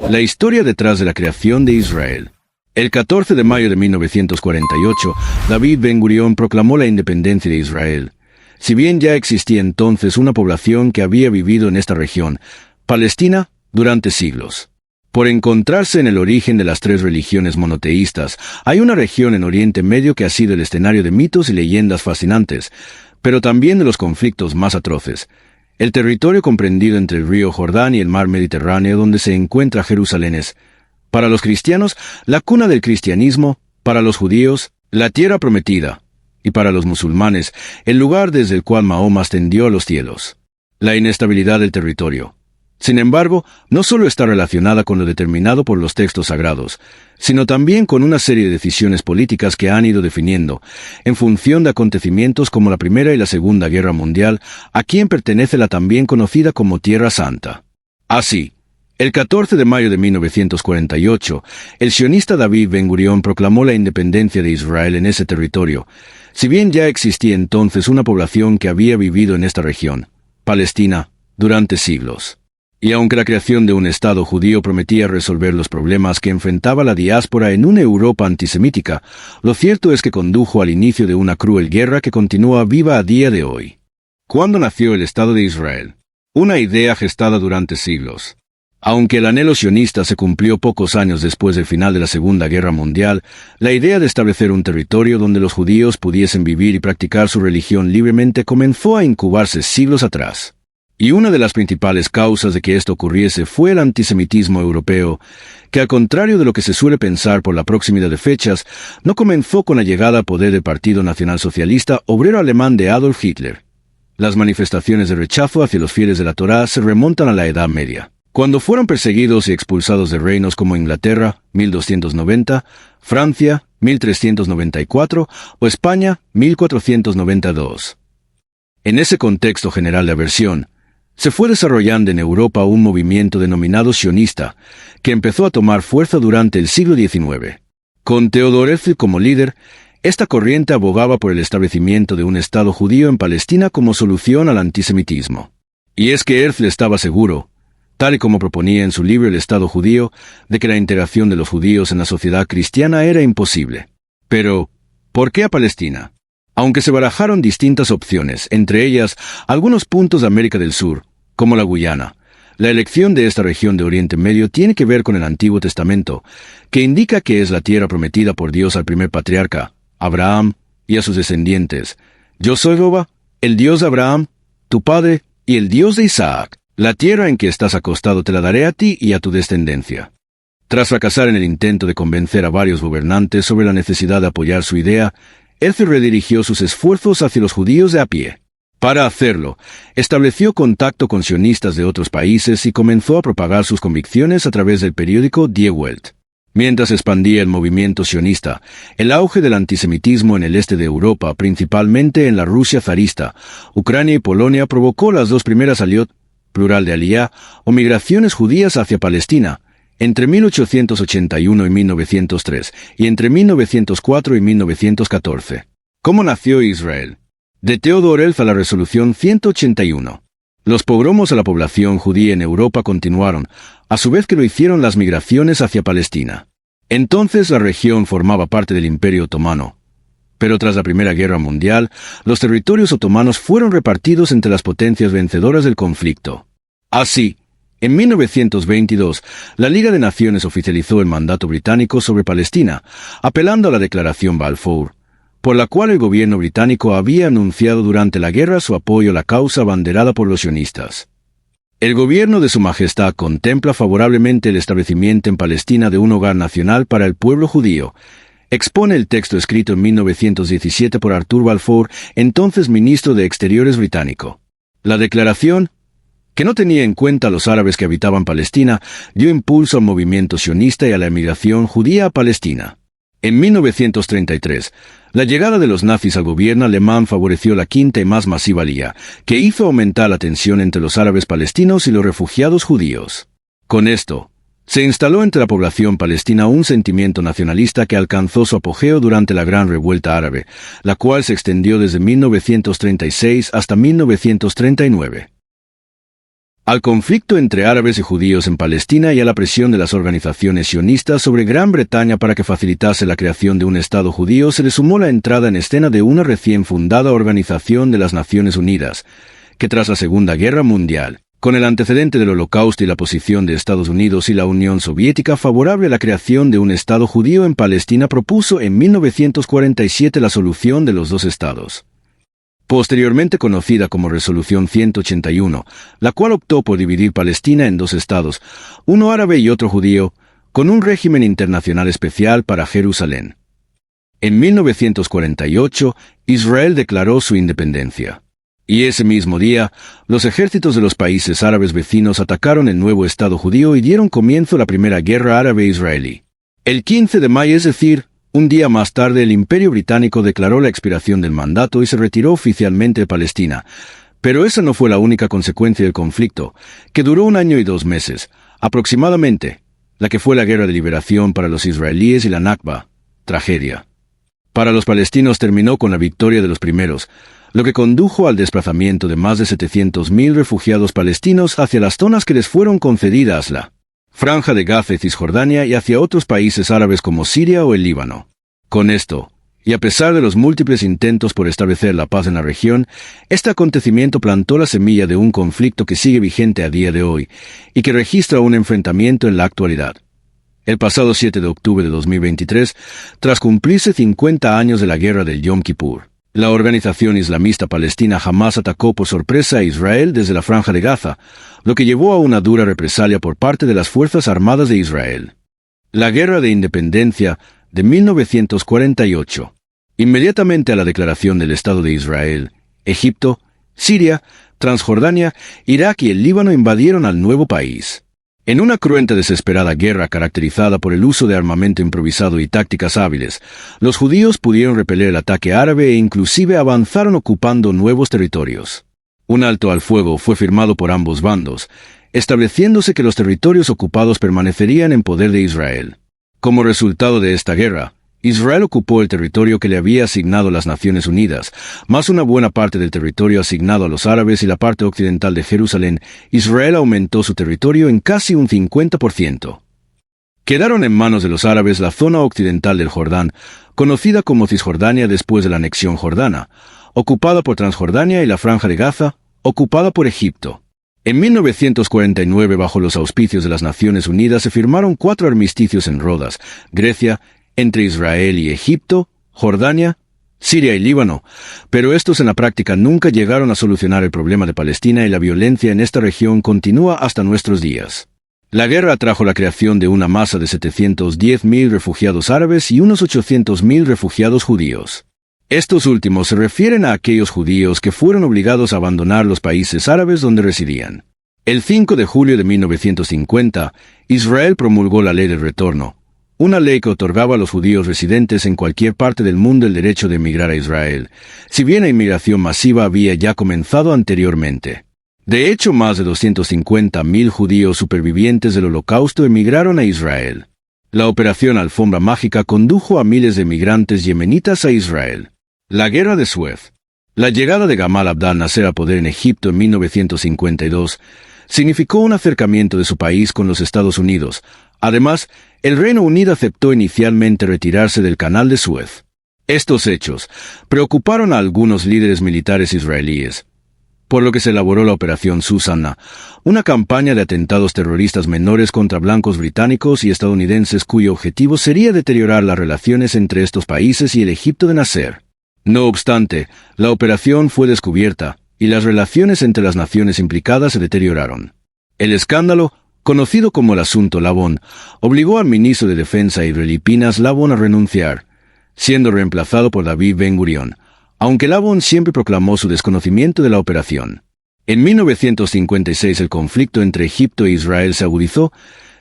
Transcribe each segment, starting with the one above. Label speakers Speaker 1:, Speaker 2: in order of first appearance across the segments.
Speaker 1: La historia detrás de la creación de Israel. El 14 de mayo de 1948, David Ben-Gurión proclamó la independencia de Israel. Si bien ya existía entonces una población que había vivido en esta región, Palestina, durante siglos. Por encontrarse en el origen de las tres religiones monoteístas, hay una región en Oriente Medio que ha sido el escenario de mitos y leyendas fascinantes, pero también de los conflictos más atroces. El territorio comprendido entre el río Jordán y el mar Mediterráneo donde se encuentra Jerusalén es, para los cristianos, la cuna del cristianismo, para los judíos, la tierra prometida, y para los musulmanes, el lugar desde el cual Mahoma ascendió a los cielos. La inestabilidad del territorio. Sin embargo, no solo está relacionada con lo determinado por los textos sagrados, sino también con una serie de decisiones políticas que han ido definiendo, en función de acontecimientos como la Primera y la Segunda Guerra Mundial, a quien pertenece la también conocida como Tierra Santa. Así, el 14 de mayo de 1948, el sionista David Ben-Gurión proclamó la independencia de Israel en ese territorio, si bien ya existía entonces una población que había vivido en esta región, Palestina, durante siglos. Y aunque la creación de un Estado judío prometía resolver los problemas que enfrentaba la diáspora en una Europa antisemítica, lo cierto es que condujo al inicio de una cruel guerra que continúa viva a día de hoy. ¿Cuándo nació el Estado de Israel? Una idea gestada durante siglos. Aunque el anhelo sionista se cumplió pocos años después del final de la Segunda Guerra Mundial, la idea de establecer un territorio donde los judíos pudiesen vivir y practicar su religión libremente comenzó a incubarse siglos atrás. Y una de las principales causas de que esto ocurriese fue el antisemitismo europeo, que al contrario de lo que se suele pensar por la proximidad de fechas, no comenzó con la llegada al poder del Partido Nacionalsocialista Obrero Alemán de Adolf Hitler. Las manifestaciones de rechazo hacia los fieles de la Torá se remontan a la Edad Media, cuando fueron perseguidos y expulsados de reinos como Inglaterra, 1290, Francia, 1394 o España, 1492. En ese contexto general de aversión, se fue desarrollando en Europa un movimiento denominado sionista, que empezó a tomar fuerza durante el siglo XIX. Con Theodor Herzl como líder, esta corriente abogaba por el establecimiento de un Estado judío en Palestina como solución al antisemitismo. Y es que Herzl estaba seguro, tal y como proponía en su libro El Estado Judío, de que la integración de los judíos en la sociedad cristiana era imposible. Pero, ¿por qué a Palestina? Aunque se barajaron distintas opciones, entre ellas algunos puntos de América del Sur, como la Guyana, la elección de esta región de Oriente Medio tiene que ver con el Antiguo Testamento, que indica que es la tierra prometida por Dios al primer patriarca, Abraham, y a sus descendientes. Yo soy Jehová, el Dios de Abraham, tu padre, y el Dios de Isaac. La tierra en que estás acostado te la daré a ti y a tu descendencia. Tras fracasar en el intento de convencer a varios gobernantes sobre la necesidad de apoyar su idea, Herzl redirigió sus esfuerzos hacia los judíos de a pie. Para hacerlo, estableció contacto con sionistas de otros países y comenzó a propagar sus convicciones a través del periódico Die Welt. Mientras expandía el movimiento sionista, el auge del antisemitismo en el este de Europa, principalmente en la Rusia zarista, Ucrania y Polonia, provocó las dos primeras aliot, plural de aliyá, o migraciones judías hacia Palestina, entre 1881 y 1903, y entre 1904 y 1914. ¿Cómo nació Israel? De Theodor Herzl a la Resolución 181. Los pogromos a la población judía en Europa continuaron, a su vez que lo hicieron las migraciones hacia Palestina. Entonces la región formaba parte del Imperio Otomano. Pero tras la Primera Guerra Mundial, los territorios otomanos fueron repartidos entre las potencias vencedoras del conflicto. Así, en 1922, la Liga de Naciones oficializó el mandato británico sobre Palestina, apelando a la Declaración Balfour, por la cual el gobierno británico había anunciado durante la guerra su apoyo a la causa abanderada por los sionistas. El gobierno de Su Majestad contempla favorablemente el establecimiento en Palestina de un hogar nacional para el pueblo judío, expone el texto escrito en 1917 por Arthur Balfour, entonces ministro de Exteriores británico. La declaración, que no tenía en cuenta a los árabes que habitaban Palestina, dio impulso al movimiento sionista y a la emigración judía a Palestina. En 1933, la llegada de los nazis al gobierno alemán favoreció la quinta y más masiva aliyá, que hizo aumentar la tensión entre los árabes palestinos y los refugiados judíos. Con esto, se instaló entre la población palestina un sentimiento nacionalista que alcanzó su apogeo durante la Gran Revuelta Árabe, la cual se extendió desde 1936 hasta 1939. Al conflicto entre árabes y judíos en Palestina y a la presión de las organizaciones sionistas sobre Gran Bretaña para que facilitase la creación de un Estado judío se le sumó la entrada en escena de una recién fundada Organización de las Naciones Unidas, que tras la Segunda Guerra Mundial, con el antecedente del Holocausto y la posición de Estados Unidos y la Unión Soviética favorable a la creación de un Estado judío en Palestina, propuso en 1947 la solución de los dos estados, posteriormente conocida como Resolución 181, la cual optó por dividir Palestina en dos estados, uno árabe y otro judío, con un régimen internacional especial para Jerusalén. En 1948, Israel declaró su independencia. Y ese mismo día, los ejércitos de los países árabes vecinos atacaron el nuevo Estado judío y dieron comienzo a la Primera Guerra Árabe-Israelí. El 15 de mayo, es decir, un día más tarde, el Imperio Británico declaró la expiración del mandato y se retiró oficialmente de Palestina. Pero esa no fue la única consecuencia del conflicto, que duró 1 año y 2 meses, aproximadamente, la que fue la Guerra de Liberación para los israelíes y la Nakba, tragedia. Para los palestinos terminó con la victoria de los primeros, lo que condujo al desplazamiento de más de 700.000 refugiados palestinos hacia las zonas que les fueron concedidas, la Franja de Gaza y Cisjordania, y hacia otros países árabes como Siria o el Líbano. Con esto, y a pesar de los múltiples intentos por establecer la paz en la región, este acontecimiento plantó la semilla de un conflicto que sigue vigente a día de hoy y que registra un enfrentamiento en la actualidad. El pasado 7 de octubre de 2023, tras cumplirse 50 años de la guerra del Yom Kippur, la organización islamista palestina Hamás atacó por sorpresa a Israel desde la Franja de Gaza, lo que llevó a una dura represalia por parte de las Fuerzas Armadas de Israel. La Guerra de Independencia de 1948. Inmediatamente a la declaración del Estado de Israel, Egipto, Siria, Transjordania, Irak y el Líbano invadieron al nuevo país. En una cruenta y desesperada guerra caracterizada por el uso de armamento improvisado y tácticas hábiles, los judíos pudieron repeler el ataque árabe e inclusive avanzaron ocupando nuevos territorios. Un alto al fuego fue firmado por ambos bandos, estableciéndose que los territorios ocupados permanecerían en poder de Israel. Como resultado de esta guerra, Israel ocupó el territorio que le había asignado las Naciones Unidas, más una buena parte del territorio asignado a los árabes y la parte occidental de Jerusalén. Israel aumentó su territorio en casi un 50%. Quedaron en manos de los árabes la zona occidental del Jordán, conocida como Cisjordania después de la anexión jordana, ocupada por Transjordania, y la Franja de Gaza, ocupada por Egipto. En 1949, bajo los auspicios de las Naciones Unidas, se firmaron 4 armisticios en Rodas, Grecia, entre Israel y Egipto, Jordania, Siria y Líbano, pero estos en la práctica nunca llegaron a solucionar el problema de Palestina y la violencia en esta región continúa hasta nuestros días. La guerra trajo la creación de una masa de 710.000 refugiados árabes y unos 800.000 refugiados judíos. Estos últimos se refieren a aquellos judíos que fueron obligados a abandonar los países árabes donde residían. El 5 de julio de 1950, Israel promulgó la Ley del Retorno, una ley que otorgaba a los judíos residentes en cualquier parte del mundo el derecho de emigrar a Israel, si bien la inmigración masiva había ya comenzado anteriormente. De hecho, más de 250.000 judíos supervivientes del Holocausto emigraron a Israel. La operación Alfombra Mágica condujo a miles de migrantes yemenitas a Israel. La Guerra de Suez. La llegada de Gamal Abdel Nasser al poder en Egipto en 1952 significó un acercamiento de su país con los Estados Unidos. Además, el Reino Unido aceptó inicialmente retirarse del Canal de Suez. Estos hechos preocuparon a algunos líderes militares israelíes, por lo que se elaboró la Operación Susana, una campaña de atentados terroristas menores contra blancos británicos y estadounidenses cuyo objetivo sería deteriorar las relaciones entre estos países y el Egipto de Nasser. No obstante, la operación fue descubierta y las relaciones entre las naciones implicadas se deterioraron. El escándalo, conocido como el Asunto Labón, obligó al ministro de Defensa israelí Pinhas Labón a renunciar, siendo reemplazado por David Ben-Gurión, aunque Labón siempre proclamó su desconocimiento de la operación. En 1956 el conflicto entre Egipto e Israel se agudizó,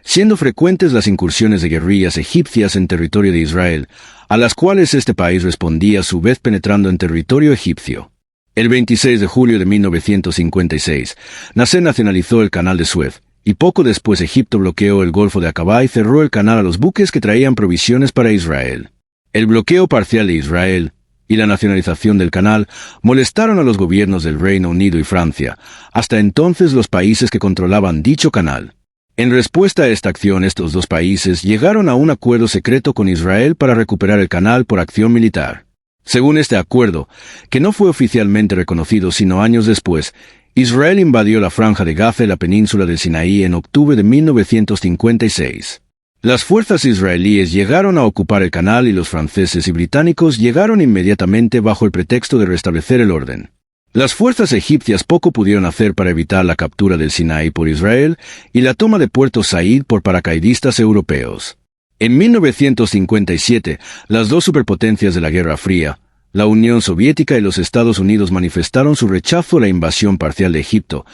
Speaker 1: siendo frecuentes las incursiones de guerrillas egipcias en territorio de Israel, a las cuales este país respondía a su vez penetrando en territorio egipcio. El 26 de julio de 1956, Nasser nacionalizó el Canal de Suez, y poco después Egipto bloqueó el Golfo de Aqaba y cerró el canal a los buques que traían provisiones para Israel. El bloqueo parcial de Israel y la nacionalización del canal molestaron a los gobiernos del Reino Unido y Francia, hasta entonces los países que controlaban dicho canal. En respuesta a esta acción, estos dos países llegaron a un acuerdo secreto con Israel para recuperar el canal por acción militar. Según este acuerdo, que no fue oficialmente reconocido sino años después, Israel invadió la Franja de Gaza y la península del Sinaí en octubre de 1956. Las fuerzas israelíes llegaron a ocupar el canal y los franceses y británicos llegaron inmediatamente bajo el pretexto de restablecer el orden. Las fuerzas egipcias poco pudieron hacer para evitar la captura del Sinaí por Israel y la toma de Puerto Said por paracaidistas europeos. En 1957, las dos superpotencias de la Guerra Fría, la Unión Soviética y los Estados Unidos, manifestaron su rechazo a la invasión parcial de Egipto,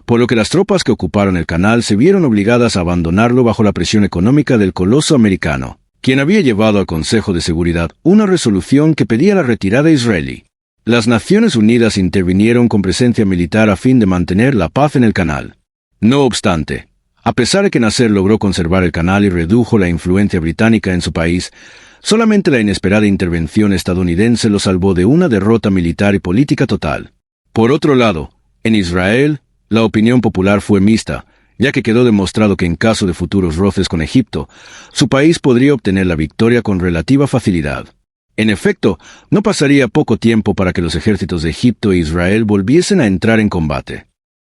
Speaker 1: por lo que las tropas que ocuparon el canal se vieron obligadas a abandonarlo bajo la presión económica del coloso americano, quien había llevado al Consejo de Seguridad una resolución que pedía la retirada israelí. Las Naciones Unidas intervinieron con presencia militar a fin de mantener la paz en el canal. No obstante, a pesar de que Nasser logró conservar el canal y redujo la influencia británica en su país, solamente la inesperada intervención estadounidense lo salvó de una derrota militar y política total. Por otro lado, en Israel, la opinión popular fue mixta, ya que quedó demostrado que en caso de futuros roces con Egipto, su país podría obtener la victoria con relativa facilidad. En efecto, no pasaría poco tiempo para que los ejércitos de Egipto e Israel volviesen a entrar en combate.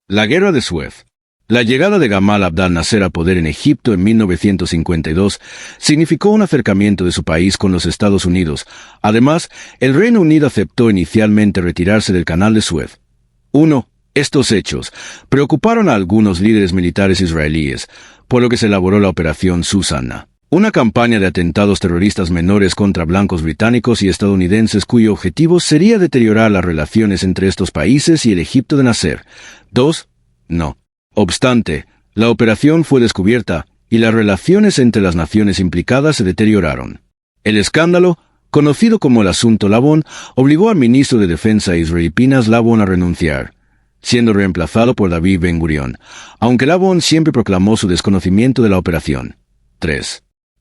Speaker 1: La Guerra de Suez. La llegada de Gamal Abdel Nasser al poder en Egipto en 1952 significó un acercamiento de su país con los Estados Unidos. Además, el Reino Unido aceptó inicialmente retirarse del Canal de Suez. Estos hechos preocuparon a algunos líderes militares israelíes, por lo que se elaboró la Operación Susana, una campaña de atentados terroristas menores contra blancos británicos y estadounidenses cuyo objetivo sería deteriorar las relaciones entre estos países y el Egipto de Nasser. No obstante, la operación fue descubierta y las relaciones entre las naciones implicadas se deterioraron. El escándalo, conocido como el Asunto Labón, obligó al ministro de Defensa israelí Pinhas Labón a renunciar, siendo reemplazado por David Ben Gurión, aunque Labón siempre proclamó su desconocimiento de la operación.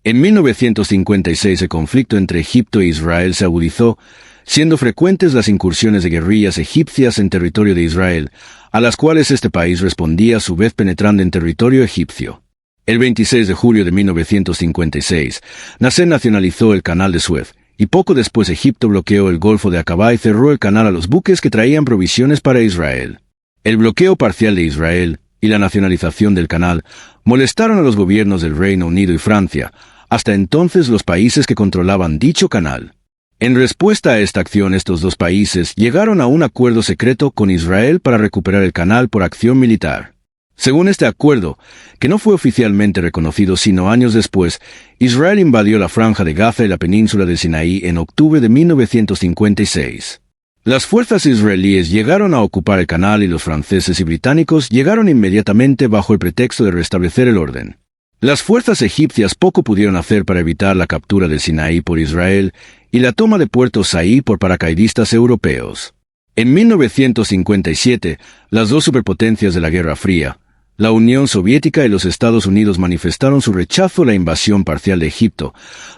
Speaker 1: En 1956 el conflicto entre Egipto e Israel se agudizó, siendo frecuentes las incursiones de guerrillas egipcias en territorio de Israel, a las cuales este país respondía a su vez penetrando en territorio egipcio. El 26 de julio de 1956, Nasser nacionalizó el Canal de Suez, y poco después Egipto bloqueó el Golfo de Aqaba y cerró el canal a los buques que traían provisiones para Israel. El bloqueo parcial de Israel y la nacionalización del canal molestaron a los gobiernos del Reino Unido y Francia, hasta entonces los países que controlaban dicho canal. En respuesta a esta acción, estos dos países llegaron a un acuerdo secreto con Israel para recuperar el canal por acción militar. Según este acuerdo, que no fue oficialmente reconocido sino años después, Israel invadió la Franja de Gaza y la península del Sinaí en octubre de 1956. Las fuerzas israelíes llegaron a ocupar el canal y los franceses y británicos llegaron inmediatamente bajo el pretexto de restablecer el orden. Las fuerzas egipcias poco pudieron hacer para evitar la captura del Sinaí por Israel y la toma de Puerto Said por paracaidistas europeos. En 1957, las dos superpotencias de la Guerra Fría, la Unión Soviética y los Estados Unidos, manifestaron su rechazo a la invasión parcial de Egipto,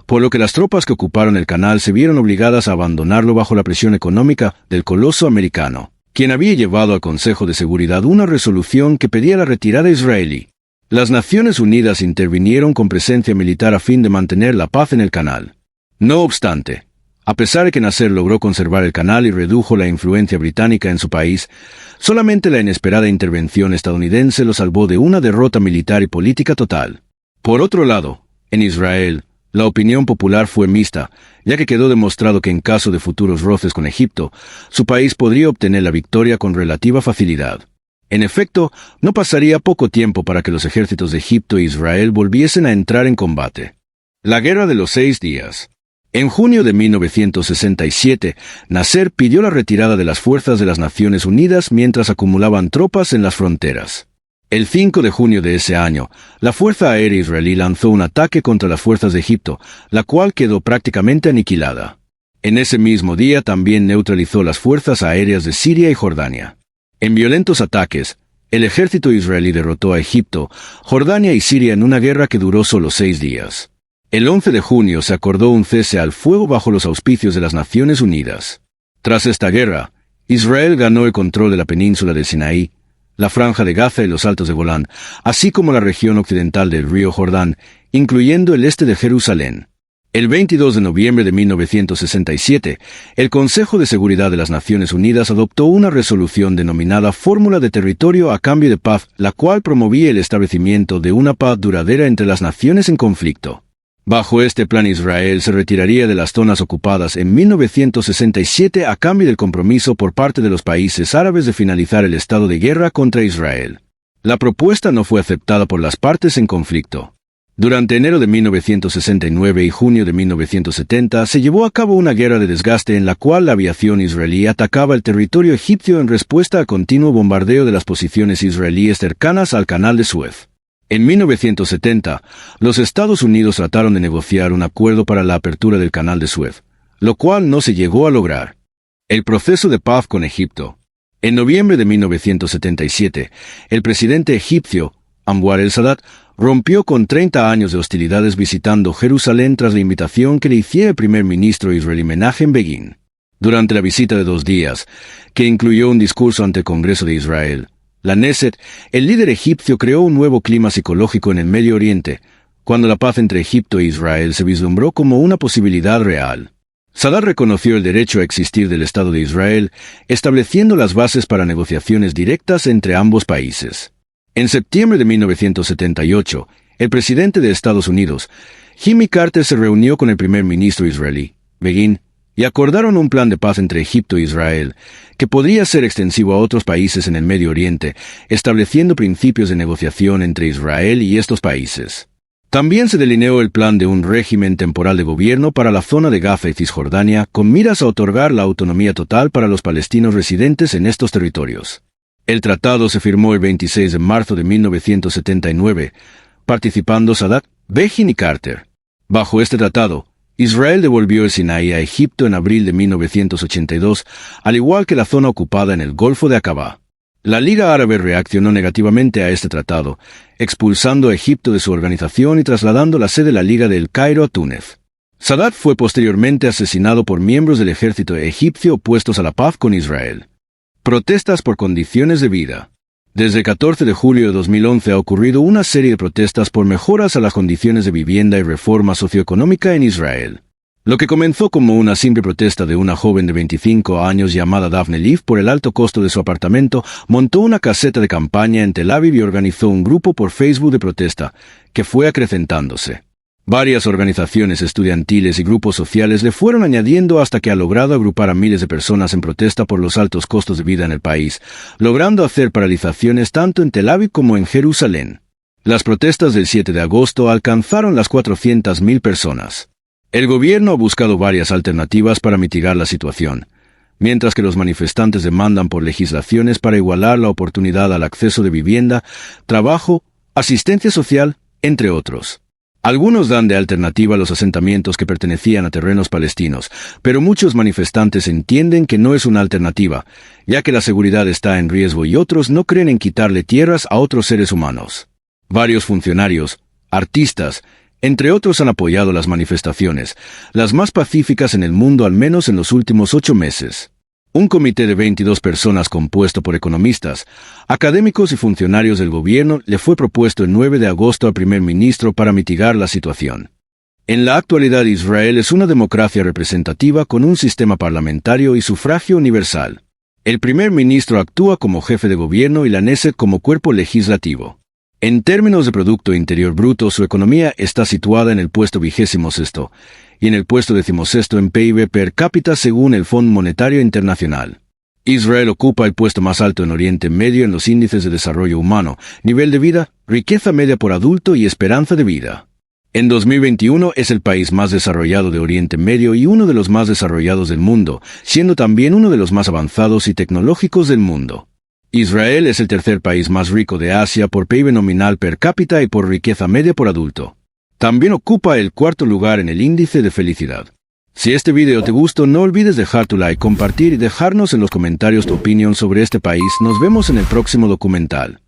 Speaker 1: por lo que las tropas que ocuparon el canal se vieron obligadas a abandonarlo bajo la presión económica del coloso americano, quien había llevado al Consejo de Seguridad una resolución que pedía la retirada israelí. Las Naciones Unidas intervinieron con presencia militar a fin de mantener la paz en el canal. No obstante, a pesar de que Nasser logró conservar el canal y redujo la influencia británica en su país, solamente la inesperada intervención estadounidense lo salvó de una derrota militar y política total. Por otro lado, en Israel, la opinión popular fue mixta, ya que quedó demostrado que en caso de futuros roces con Egipto, su país podría obtener la victoria con relativa facilidad. En efecto, no pasaría poco tiempo para que los ejércitos de Egipto e Israel volviesen a entrar en combate. La Guerra de los 6 días. En junio de 1967, Nasser pidió la retirada de las fuerzas de las Naciones Unidas mientras acumulaban tropas en las fronteras. El 5 de junio de ese año, la Fuerza Aérea Israelí lanzó un ataque contra las fuerzas de Egipto, la cual quedó prácticamente aniquilada. En ese mismo día también neutralizó las fuerzas aéreas de Siria y Jordania. En violentos ataques, el ejército israelí derrotó a Egipto, Jordania y Siria en una guerra que duró solo 6 días. El 11 de junio se acordó un cese al fuego bajo los auspicios de las Naciones Unidas. Tras esta guerra, Israel ganó el control de la península de Sinaí, la franja de Gaza y los altos de Golán, así como la región occidental del río Jordán, incluyendo el este de Jerusalén. El 22 de noviembre de 1967, el Consejo de Seguridad de las Naciones Unidas adoptó una resolución denominada Fórmula de Territorio a Cambio de Paz, la cual promovía el establecimiento de una paz duradera entre las naciones en conflicto. Bajo este plan, Israel se retiraría de las zonas ocupadas en 1967 a cambio del compromiso por parte de los países árabes de finalizar el estado de guerra contra Israel. La propuesta no fue aceptada por las partes en conflicto. Durante enero de 1969 y junio de 1970 se llevó a cabo una guerra de desgaste en la cual la aviación israelí atacaba el territorio egipcio en respuesta al continuo bombardeo de las posiciones israelíes cercanas al Canal de Suez. En 1970, los Estados Unidos trataron de negociar un acuerdo para la apertura del Canal de Suez, lo cual no se llegó a lograr. El proceso de paz con Egipto. En noviembre de 1977, el presidente egipcio, Anwar el-Sadat, rompió con 30 años de hostilidades visitando Jerusalén tras la invitación que le hiciera el primer ministro israelí Menachem Begin. Durante la visita de 2 días, que incluyó un discurso ante el Congreso de Israel, la Knesset, el líder egipcio creó un nuevo clima psicológico en el Medio Oriente, cuando la paz entre Egipto e Israel se vislumbró como una posibilidad real. Sadat reconoció el derecho a existir del Estado de Israel, estableciendo las bases para negociaciones directas entre ambos países. En septiembre de 1978, el presidente de Estados Unidos, Jimmy Carter, se reunió con el primer ministro israelí, Begin, y acordaron un plan de paz entre Egipto e Israel, que podría ser extensivo a otros países en el Medio Oriente, estableciendo principios de negociación entre Israel y estos países. También se delineó el plan de un régimen temporal de gobierno para la zona de Gaza y Cisjordania, con miras a otorgar la autonomía total para los palestinos residentes en estos territorios. El tratado se firmó el 26 de marzo de 1979, participando Sadat, Begin y Carter. Bajo este tratado, Israel devolvió el Sinaí a Egipto en abril de 1982, al igual que la zona ocupada en el Golfo de Aqaba. La Liga Árabe reaccionó negativamente a este tratado, expulsando a Egipto de su organización y trasladando la sede de la Liga de El Cairo a Túnez. Sadat fue posteriormente asesinado por miembros del ejército egipcio opuestos a la paz con Israel. Protestas por condiciones de vida. Desde el 14 de julio de 2011 ha ocurrido una serie de protestas por mejoras a las condiciones de vivienda y reforma socioeconómica en Israel. Lo que comenzó como una simple protesta de una joven de 25 años llamada Daphne Leaf por el alto costo de su apartamento, montó una caseta de campaña en Tel Aviv y organizó un grupo por Facebook de protesta, que fue acrecentándose. Varias organizaciones estudiantiles y grupos sociales le fueron añadiendo hasta que ha logrado agrupar a miles de personas en protesta por los altos costos de vida en el país, logrando hacer paralizaciones tanto en Tel Aviv como en Jerusalén. Las protestas del 7 de agosto alcanzaron las 400.000 personas. El gobierno ha buscado varias alternativas para mitigar la situación, mientras que los manifestantes demandan por legislaciones para igualar la oportunidad al acceso de vivienda, trabajo, asistencia social, entre otros. Algunos dan de alternativa los asentamientos que pertenecían a terrenos palestinos, pero muchos manifestantes entienden que no es una alternativa, ya que la seguridad está en riesgo y otros no creen en quitarle tierras a otros seres humanos. Varios funcionarios, artistas, entre otros han apoyado las manifestaciones, las más pacíficas en el mundo al menos en los últimos 8 meses. Un comité de 22 personas compuesto por economistas, académicos y funcionarios del gobierno le fue propuesto el 9 de agosto al primer ministro para mitigar la situación. En la actualidad, Israel es una democracia representativa con un sistema parlamentario y sufragio universal. El primer ministro actúa como jefe de gobierno y la Knesset como cuerpo legislativo. En términos de Producto Interior Bruto, su economía está situada en el puesto 26º y en el puesto 16º en PIB per cápita según el Fondo Monetario Internacional. Israel ocupa el puesto más alto en Oriente Medio en los índices de desarrollo humano, nivel de vida, riqueza media por adulto y esperanza de vida. En 2021 es el país más desarrollado de Oriente Medio y uno de los más desarrollados del mundo, siendo también uno de los más avanzados y tecnológicos del mundo. Israel es el tercer país más rico de Asia por PIB nominal per cápita y por riqueza media por adulto. También ocupa el 4º lugar en el índice de felicidad. Si este video te gustó, no olvides dejar tu like, compartir y dejarnos en los comentarios tu opinión sobre este país. Nos vemos en el próximo documental.